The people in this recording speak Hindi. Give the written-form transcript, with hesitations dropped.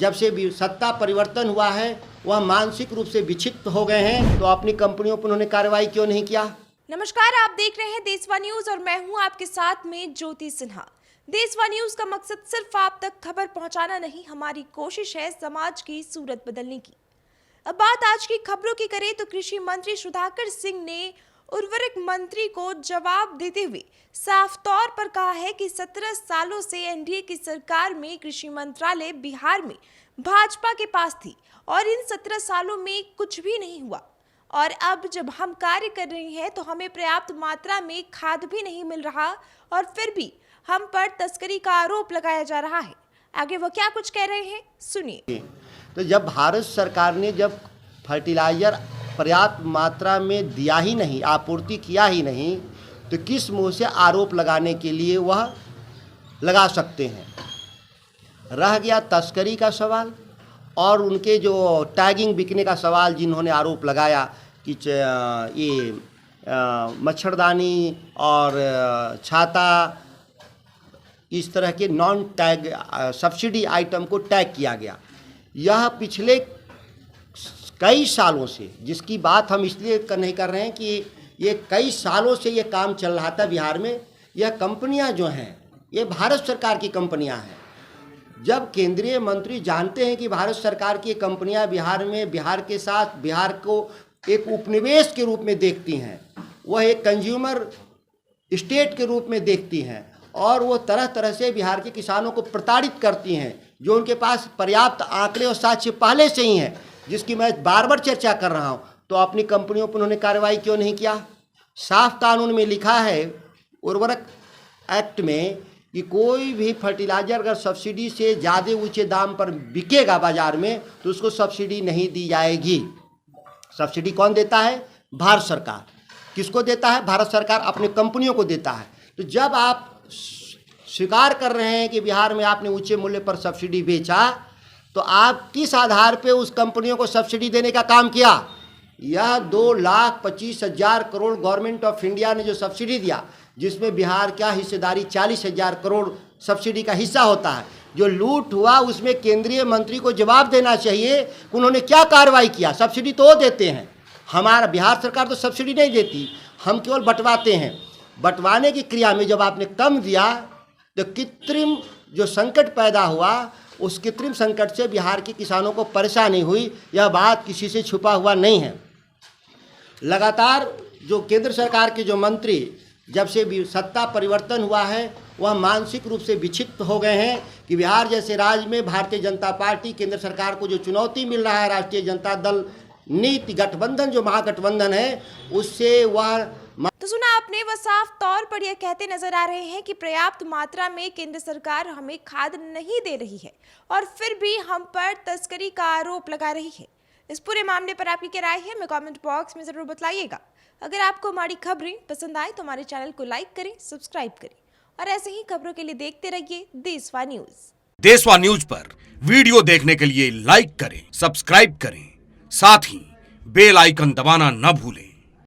जब से भी सत्ता परिवर्तन हुआ है वह मानसिक रूप से विक्षिप्त हो गए हैं, तो अपनी कंपनियों पर उन्होंने कार्रवाई क्यों नहीं किया? नमस्कार, आप देख रहे हैं देशवा न्यूज और मैं हूं आपके साथ में ज्योति सिन्हा। देशवा न्यूज का मकसद सिर्फ आप तक खबर पहुंचाना नहीं, हमारी कोशिश है समाज की सूरत बदलने की। अब बात आज की खबरों की करें तो कृषि मंत्री सुधाकर सिंह ने उर्वरक मंत्री को जवाब देते हुए साफ तौर पर कहा है कि 17 सालों से एनडीए की सरकार में कृषि मंत्रालय बिहार में भाजपा के पास थी और इन 17 सालों में कुछ भी नहीं हुआ। और अब जब हम कार्य कर रहे हैं तो हमें पर्याप्त मात्रा में खाद भी नहीं मिल रहा और फिर भी हम पर तस्करी का आरोप लगाया जा रहा है। आगे वो क्या कुछ कह रहे हैं, सुनिए। तो जब भारत सरकार ने जब फर्टिलाइजर पर्याप्त मात्रा में दिया ही नहीं, आपूर्ति किया ही नहीं, तो किस मुंह से आरोप लगाने के लिए वह लगा सकते हैं। रह गया तस्करी का सवाल और उनके जो टैगिंग बिकने का सवाल, जिन्होंने आरोप लगाया कि ये मच्छरदानी और छाता इस तरह के नॉन टैग सब्सिडी आइटम को टैग किया गया। यह पिछले कई सालों से, जिसकी बात हम इसलिए नहीं कर रहे हैं कि ये कई सालों से ये काम चल रहा था बिहार में। यह कंपनियां जो हैं ये भारत सरकार की कंपनियां हैं। जब केंद्रीय मंत्री जानते हैं कि भारत सरकार की कंपनियां बिहार में, बिहार के साथ बिहार को एक उपनिवेश के रूप में देखती हैं, वह एक कंज्यूमर स्टेट के रूप में देखती हैं और वो तरह तरह से बिहार के किसानों को प्रताड़ित करती हैं, जो उनके पास पर्याप्त आंकड़े और साक्ष्य पहले से ही हैं, जिसकी मैं बार बार चर्चा कर रहा हूँ, तो अपनी कंपनियों पर उन्होंने कार्रवाई क्यों नहीं किया? साफ कानून में लिखा है, उर्वरक एक्ट में, कि कोई भी फर्टिलाइजर अगर सब्सिडी से ज़्यादा ऊंचे दाम पर बिकेगा बाजार में तो उसको सब्सिडी नहीं दी जाएगी। सब्सिडी कौन देता है? भारत सरकार। किसको देता है? भारत सरकार अपने कंपनियों को देता है। तो जब आप स्वीकार कर रहे हैं कि बिहार में आपने ऊंचे मूल्य पर सब्सिडी बेचा, तो आप किस आधार पे उस कंपनियों को सब्सिडी देने का काम किया? यह 2,25,000 करोड़ गवर्नमेंट ऑफ इंडिया ने जो सब्सिडी दिया, जिसमें बिहार का हिस्सेदारी 40,000 करोड़ सब्सिडी का हिस्सा होता है, जो लूट हुआ उसमें केंद्रीय मंत्री को जवाब देना चाहिए कि उन्होंने क्या कार्रवाई किया। सब्सिडी तो वो देते हैं, हमारा बिहार सरकार तो सब्सिडी नहीं देती, हम केवल बंटवाते हैं। बंटवाने की क्रिया में जब आपने कम दिया तो कृत्रिम जो संकट पैदा हुआ, उस कृत्रिम संकट से बिहार के किसानों को परेशानी हुई। यह बात किसी से छुपा हुआ नहीं है। लगातार जो केंद्र सरकार के जो मंत्री, जब से भी सत्ता परिवर्तन हुआ है, वह मानसिक रूप से विक्षिप्त हो गए हैं कि बिहार जैसे राज्य में भारतीय जनता पार्टी, केंद्र सरकार को जो चुनौती मिल रहा है, राष्ट्रीय जनता दल नीति गठबंधन जो महागठबंधन है, उससे वह तो सुना आपने, वह साफ तौर पर यह कहते नजर आ रहे हैं कि पर्याप्त मात्रा में केंद्र सरकार हमें खाद नहीं दे रही है और फिर भी हम पर तस्करी का आरोप लगा रही है। इस पूरे मामले पर आपकी क्या राय है, हमें कमेंट बॉक्स में जरूर बताइएगा। अगर आपको हमारी खबरें पसंद आए तो हमारे चैनल को लाइक करें, सब्सक्राइब करें और ऐसे ही खबरों के लिए देखते रहिए देशवा न्यूज। देशवा न्यूज पर वीडियो देखने के लिए लाइक करें, सब्सक्राइब करें, साथ ही बेल आइकन दबाना न भूलें।